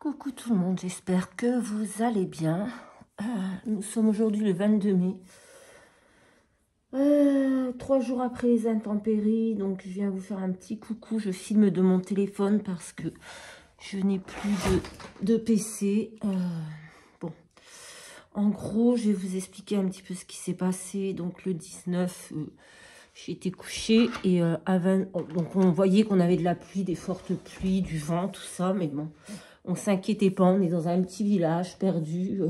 Coucou tout le monde, j'espère que vous allez bien. Nous sommes aujourd'hui le 22 mai. 3 jours après les intempéries, donc je viens vous faire un petit coucou. Je filme de mon téléphone parce que je n'ai plus de PC. Bon, en gros, je vais vous expliquer un petit peu ce qui s'est passé. Donc le 19, j'ai été couchée et donc on voyait qu'on avait de la pluie, des fortes pluies, du vent, tout ça, mais bon. On s'inquiétait pas, on est dans un petit village perdu.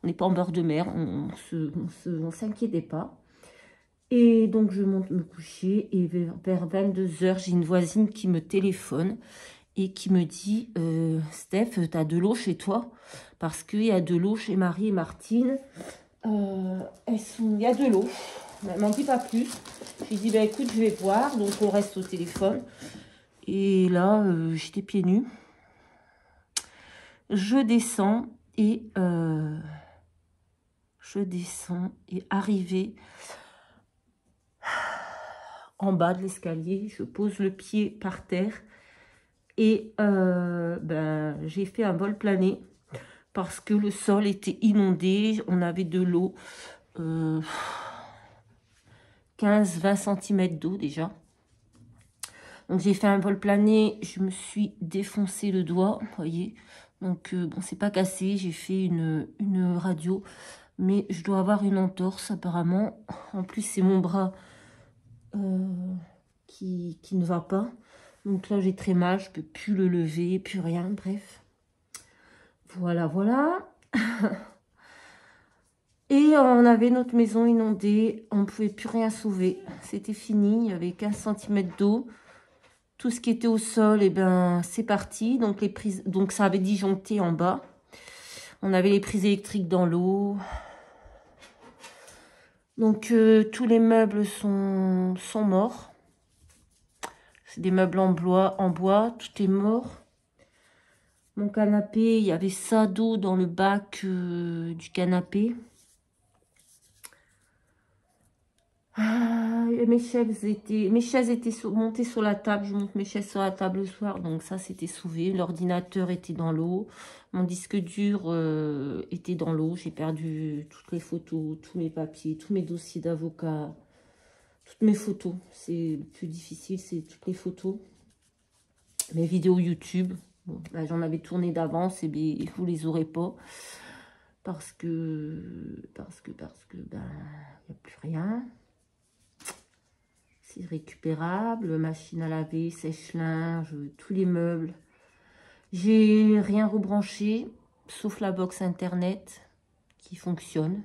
On n'est pas en bord de mer, on s'inquiétait pas. Et donc je monte me coucher et vers 22 h, j'ai une voisine qui me téléphone et qui me dit Steph, tu as de l'eau chez toi? Parce qu'il y a de l'eau chez Marie et Martine. Il y a de l'eau. Elle m'en dit pas plus. Je lui dis bah, écoute, je vais voir. Donc on reste au téléphone. Et là, j'étais pieds nus. Je descends et arrivé en bas de l'escalier, je pose le pied par terre et j'ai fait un vol plané parce que le sol était inondé, on avait de l'eau, 15-20 cm d'eau déjà. Donc j'ai fait un vol plané, je me suis défoncé le doigt, vous voyez. Donc bon, c'est pas cassé, j'ai fait une radio, mais je dois avoir une entorse apparemment. En plus, c'est mon bras qui ne va pas. Donc là, j'ai très mal, je peux plus le lever, plus rien, bref. Voilà, voilà. Et on avait notre maison inondée, on ne pouvait plus rien sauver. C'était fini, il y avait 15 cm d'eau. Tout ce qui était au sol, et ben, c'est parti. Donc, les prises, donc ça avait disjoncté en bas. On avait les prises électriques dans l'eau. Donc, tous les meubles sont morts. C'est des meubles en bois, tout est mort. Mon canapé, il y avait ça d'eau dans le bac du canapé. Mes chaises étaient montées sur la table. Je monte mes chaises sur la table le soir, donc ça c'était sauvé. L'ordinateur était dans l'eau. Mon disque dur était dans l'eau. J'ai perdu toutes les photos, tous mes papiers, tous mes dossiers d'avocat, toutes mes photos. C'est le plus difficile, c'est toutes les photos. Mes vidéos YouTube. Bon, là, j'en avais tourné d'avance et bien, vous les aurez pas. Parce que ben, il n'y a plus rien. C'est récupérable, machine à laver, sèche-linge, tous les meubles. J'ai rien rebranché, sauf la box internet qui fonctionne.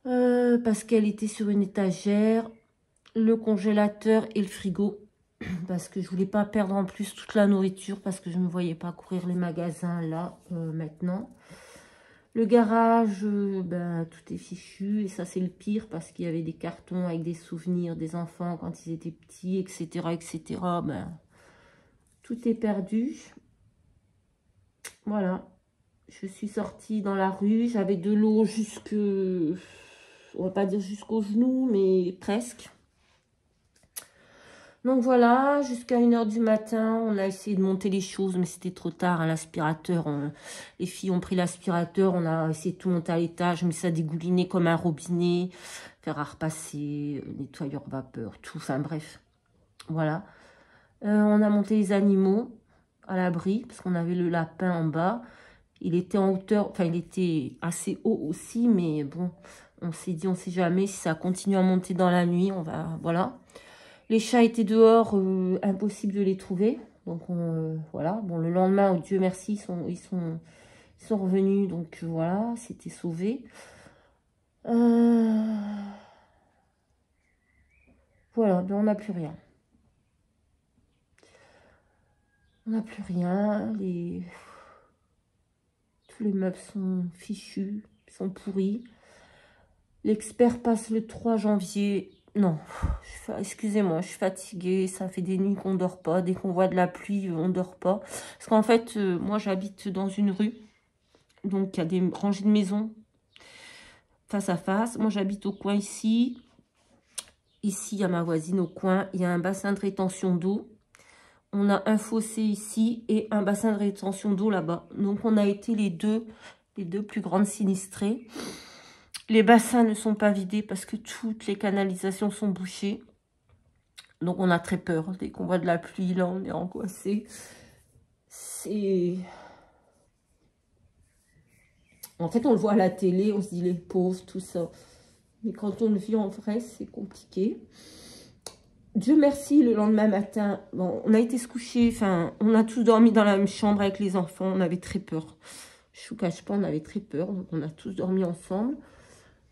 Parce qu'elle était sur une étagère, le congélateur et le frigo. Parce que je voulais pas perdre en plus toute la nourriture, parce que je ne me voyais pas courir les magasins là, maintenant. Le garage, tout est fichu. Et ça, c'est le pire parce qu'il y avait des cartons avec des souvenirs des enfants quand ils étaient petits, etc. etc. Tout est perdu. Voilà. Je suis sortie dans la rue. J'avais de l'eau jusque... On va pas dire jusqu'aux genoux, mais presque. Donc voilà, jusqu'à 1 h du matin, on a essayé de monter les choses, mais c'était trop tard à l'aspirateur. Les filles ont pris l'aspirateur, on a essayé de tout monter à l'étage, mais ça dégoulinait comme un robinet, fer à repasser, nettoyeur vapeur, tout, enfin bref. Voilà. On a monté les animaux à l'abri, parce qu'on avait le lapin en bas. Il était en hauteur, enfin il était assez haut aussi, mais bon, on s'est dit, on sait jamais, si ça continue à monter dans la nuit, on va, voilà. Les chats étaient dehors, impossible de les trouver. Donc, voilà. Bon, le lendemain, oh Dieu merci, ils sont revenus. Donc, voilà, c'était sauvé. Voilà, ben, on n'a plus rien. On n'a plus rien. Tous les meubles sont fichus, sont pourris. L'expert passe le 3 janvier. Non, excusez-moi, je suis fatiguée, ça fait des nuits qu'on ne dort pas. Dès qu'on voit de la pluie, on ne dort pas. Parce qu'en fait, moi, j'habite dans une rue. Donc, il y a des rangées de maisons face à face. Moi, j'habite au coin ici. Ici, il y a ma voisine au coin. Il y a un bassin de rétention d'eau On a un fossé ici et un bassin de rétention d'eau là-bas. Donc, on a été les deux plus grandes sinistrées. Les bassins ne sont pas vidés parce que toutes les canalisations sont bouchées. Donc, on a très peur. Dès qu'on voit de la pluie, là, on est angoissé. En fait, on le voit à la télé, on se dit les pauvres, tout ça. Mais quand on le vit en vrai, c'est compliqué. Dieu merci, le lendemain matin, bon, on a été se coucher, enfin, on a tous dormi dans la même chambre avec les enfants, on avait très peur. Je vous cache pas, on avait très peur, donc on a tous dormi ensemble.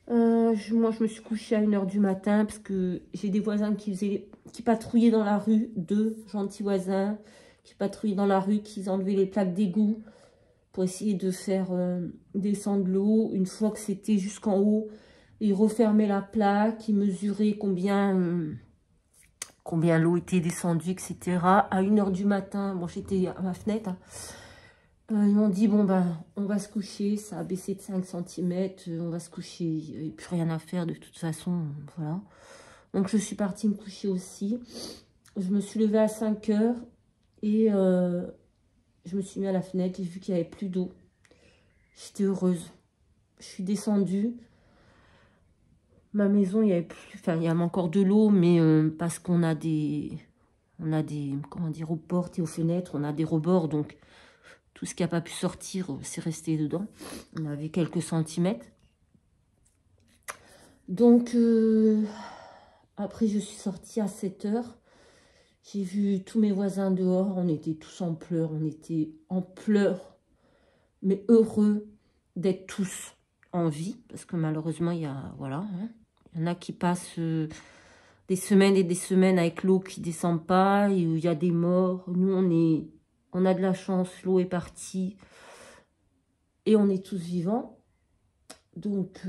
Moi, je me suis couchée à 1 h du matin parce que j'ai des voisins qui patrouillaient dans la rue, 2 gentils voisins qui patrouillaient dans la rue, qui enlevaient les plaques d'égout pour essayer de faire descendre l'eau. Une fois que c'était jusqu'en haut, ils refermaient la plaque, ils mesuraient combien l'eau était descendue, etc. À 1 h du matin, bon, j'étais à ma fenêtre, hein. Ils m'ont dit, bon, ben, on va se coucher, ça a baissé de 5 cm, on va se coucher, il n'y avait plus rien à faire de toute façon, voilà. Donc, je suis partie me coucher aussi. Je me suis levée à 5 h et je me suis mis à la fenêtre, j'ai vu qu'il n'y avait plus d'eau. J'étais heureuse. Je suis descendue. Ma maison, il y avait plus, enfin, il y avait encore de l'eau, mais parce qu'on a comment dire, aux portes et aux fenêtres, on a des rebords, donc tout ce qui n'a pas pu sortir, c'est resté dedans. On avait quelques centimètres. Donc, après, je suis sortie à 7 h. J'ai vu tous mes voisins dehors, on était tous en pleurs, on était en pleurs, mais heureux d'être tous en vie, parce que malheureusement, il y a, voilà, hein, il y en a qui passent des semaines et des semaines avec l'eau qui ne descend pas, et où il y a des morts. Nous, on a de la chance, l'eau est partie, et on est tous vivants. Donc,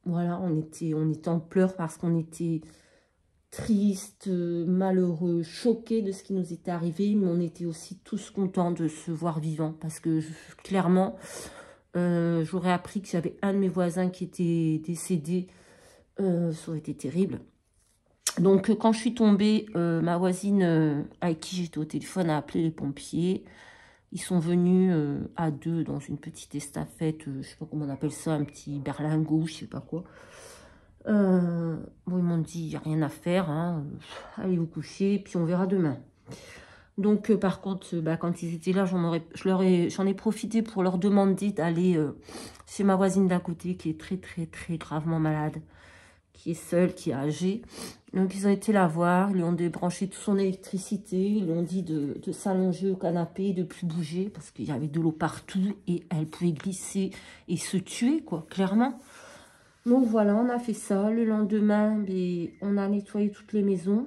voilà, on était en pleurs parce qu'on était tristes, malheureux, choqués de ce qui nous était arrivé, mais on était aussi tous contents de se voir vivants, parce que clairement, j'aurais appris que j'avais un de mes voisins qui était décédé, ça aurait été terrible. Donc, quand je suis tombée, ma voisine avec qui j'étais au téléphone a appelé les pompiers. Ils sont venus à 2 dans une petite estafette, je sais pas comment on appelle ça, un petit berlingot, je sais pas quoi. Bon, ils m'ont dit, il n'y a rien à faire, hein, allez vous coucher, puis on verra demain. Donc, par contre, quand ils étaient là, j'en ai profité pour leur demander d'aller chez ma voisine d'à côté, qui est très, très, très gravement malade, qui est seule, qui est âgée. Donc, ils ont été la voir, ils lui ont débranché toute son électricité, ils lui ont dit de s'allonger au canapé, de plus bouger, parce qu'il y avait de l'eau partout, et elle pouvait glisser et se tuer, quoi, clairement. Donc, voilà, on a fait ça. Le lendemain, on a nettoyé toutes les maisons.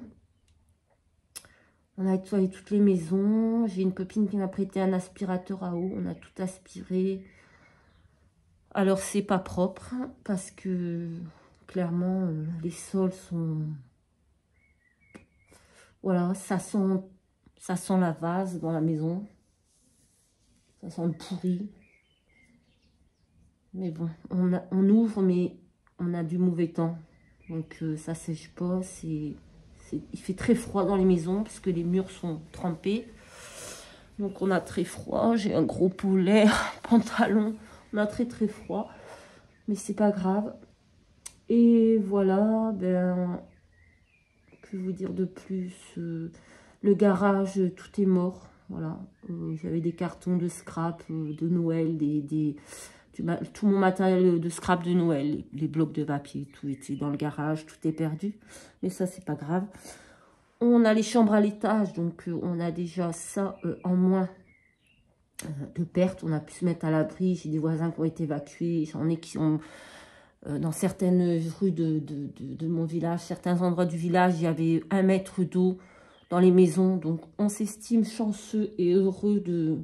On a nettoyé toutes les maisons. J'ai une copine qui m'a prêté un aspirateur à eau. On a tout aspiré. Alors, c'est pas propre parce que, clairement, les sols sont... Voilà, ça sent la vase dans la maison. Ça sent le pourri. Mais bon, on ouvre, mais on a du mauvais temps. Donc, ça sèche pas. Il fait très froid dans les maisons parce que les murs sont trempés. Donc, on a très froid. J'ai un gros polaire, pantalon. On a très, très froid. Mais c'est pas grave. Et voilà, que vous dire de plus, le garage, tout est mort. Voilà, j'avais des cartons de scrap de Noël, tout mon matériel de scrap de Noël, les blocs de papier, tout était dans le garage, tout est perdu. Mais ça, c'est pas grave. On a les chambres à l'étage, donc on a déjà ça en moins de pertes. On a pu se mettre à l'abri. J'ai des voisins qui ont été évacués. J'en ai qui sont dans certaines rues de mon village, certains endroits du village, il y avait 1 mètre d'eau dans les maisons. Donc, on s'estime chanceux et heureux que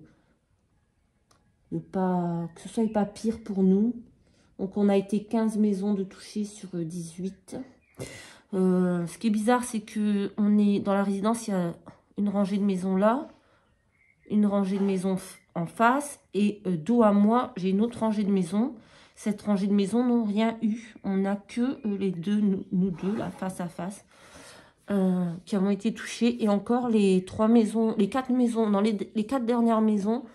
ce soit pas pire pour nous. Donc, on a été 15 maisons de toucher sur 18. Ce qui est bizarre, c'est que on est dans la résidence, il y a une rangée de maisons là, une rangée de maisons en face, et dos à moi, j'ai une autre rangée de maisons. Cette rangée de maisons n'ont rien eu. On n'a que les deux, nous deux, là, face à face. qui ont été touchées. Et encore, les 4 maisons, dans les 4 dernières maisons,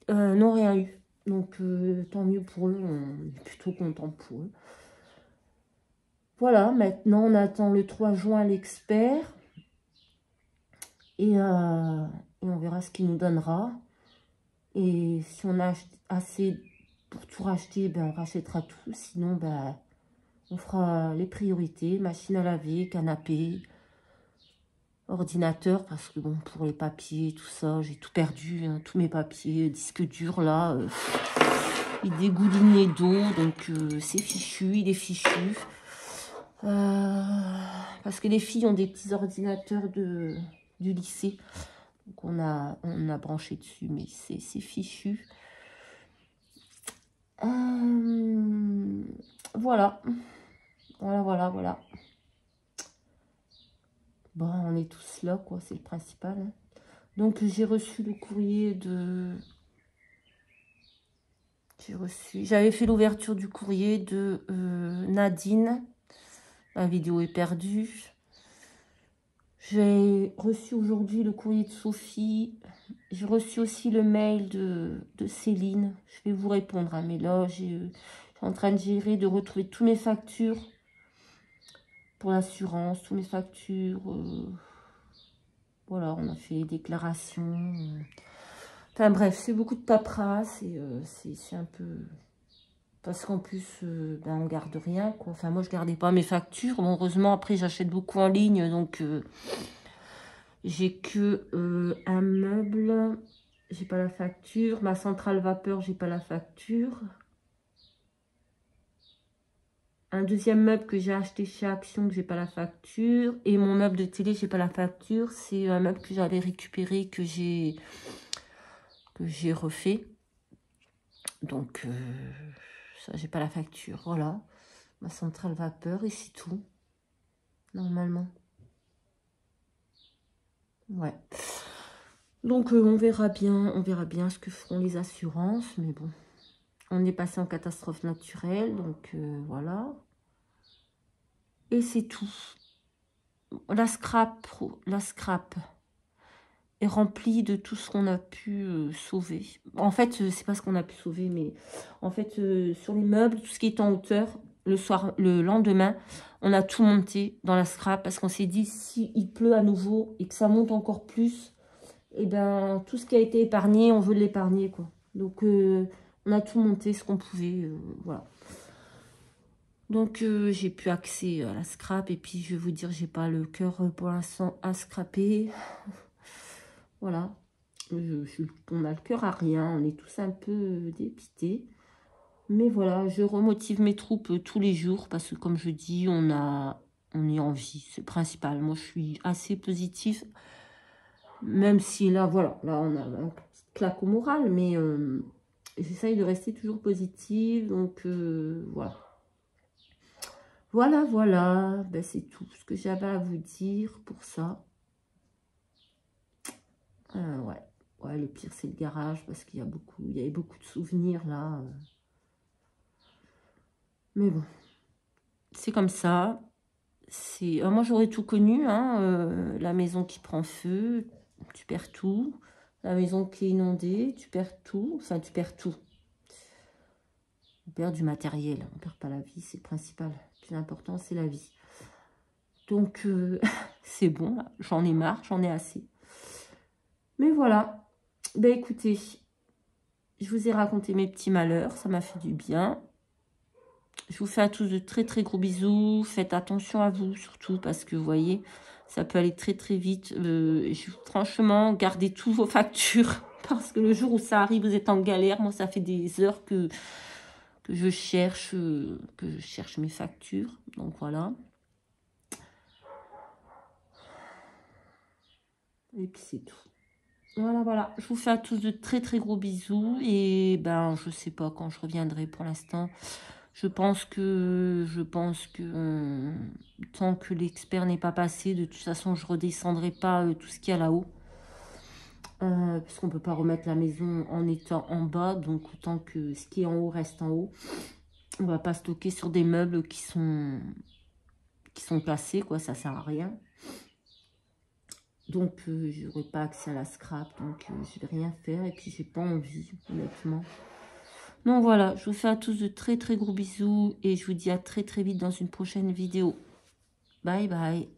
n'ont rien eu. Donc, tant mieux pour eux, on est plutôt content pour eux. Voilà, maintenant, on attend le 3 juin l'expert. Et on verra ce qu'il nous donnera. Et si on a assez pour tout racheter, ben, on rachètera tout. Sinon, ben, on fera les priorités. Machine à laver, canapé, ordinateur. Parce que bon, pour les papiers, tout ça, j'ai tout perdu. Hein, tous mes papiers, disque dur là. Il dégoulinait d'eau. Donc, c'est fichu, il est fichu. Parce que les filles ont des petits ordinateurs du lycée. Donc on a branché dessus, mais c'est fichu. Voilà. Voilà. Bon, on est tous là, quoi, c'est le principal. Hein. Donc j'ai reçu le courrier de... J'avais fait l'ouverture du courrier de Nadine. La vidéo est perdue. J'ai reçu aujourd'hui le courrier de Sophie. J'ai reçu aussi le mail de Céline. Je vais vous répondre, hein, mais là, je suis en train de gérer, de retrouver toutes mes factures pour l'assurance, toutes mes factures. Voilà, on a fait les déclarations. Enfin bref, c'est beaucoup de paperasse et c'est un peu... Parce qu'en plus, ben, on garde rien, quoi. Enfin, moi, je gardais pas mes factures. Bon, heureusement, après, j'achète beaucoup en ligne, donc... j'ai que un meuble, j'ai pas la facture. Ma centrale vapeur, j'ai pas la facture. Un deuxième meuble que j'ai acheté chez Action, que j'ai pas la facture. Et mon meuble de télé, j'ai pas la facture. C'est un meuble que j'avais récupéré, que j'ai refait. Donc, ça, j'ai pas la facture. Voilà. Ma centrale vapeur, et c'est tout. Normalement. Ouais. Donc, on verra bien ce que feront les assurances. Mais bon, on est passé en catastrophe naturelle. Donc, voilà. Et c'est tout. La scrap est remplie de tout ce qu'on a pu sauver. En fait, c'est pas ce qu'on a pu sauver, mais en fait, sur les meubles, tout ce qui est en hauteur, le lendemain, on a tout monté dans la scrap parce qu'on s'est dit, si il pleut à nouveau et que ça monte encore plus, et ben tout ce qui a été épargné, on veut l'épargner, quoi. Donc, on a tout monté, ce qu'on pouvait, voilà. Donc, j'ai plus accès à la scrap. Et puis, je vais vous dire, j'ai pas le cœur pour l'instant à scraper. Voilà. On a le cœur à rien. On est tous un peu dépités. Mais voilà, je remotive mes troupes tous les jours. Parce que, comme je dis, on est en vie. C'est le principal. Moi, je suis assez positive. Même si là, voilà. Là, on a une petite claque au moral. Mais j'essaye de rester toujours positive. Donc, voilà. Voilà, ben, c'est tout ce que j'avais à vous dire pour ça. Ouais, le pire c'est le garage parce qu'il y avait beaucoup de souvenirs là. Mais bon, c'est comme ça. Moi j'aurais tout connu, hein, la maison qui prend feu, tu perds tout. La maison qui est inondée, tu perds tout. Enfin, tu perds tout. On perd du matériel, on perd pas la vie, c'est le principal. Le plus important, c'est la vie. Donc, c'est bon, j'en ai marre, j'en ai assez. Mais voilà. Ben écoutez, je vous ai raconté mes petits malheurs, ça m'a fait du bien. Je vous fais à tous de très très gros bisous. Faites attention à vous surtout parce que vous voyez, ça peut aller très très vite. Franchement, gardez tous vos factures parce que le jour où ça arrive, vous êtes en galère. Moi, ça fait des heures que je cherche mes factures. Donc voilà. Et puis c'est tout. Voilà. Je vous fais à tous de très très gros bisous. Et ben, je sais pas quand je reviendrai pour l'instant. Je pense que tant que l'expert n'est pas passé, de toute façon, je redescendrai pas tout ce qu'il y a là-haut. Parce qu'on ne peut pas remettre la maison en étant en bas. Donc, autant que ce qui est en haut reste en haut. On va pas stocker sur des meubles qui sont cassés, quoi. Ça sert à rien. Donc, je n'aurai pas accès à la scrap. Donc, je vais rien faire. Et puis, j'ai pas envie, honnêtement. Donc, voilà. Je vous fais à tous de très, très gros bisous. Et je vous dis à très, très vite dans une prochaine vidéo. Bye, bye.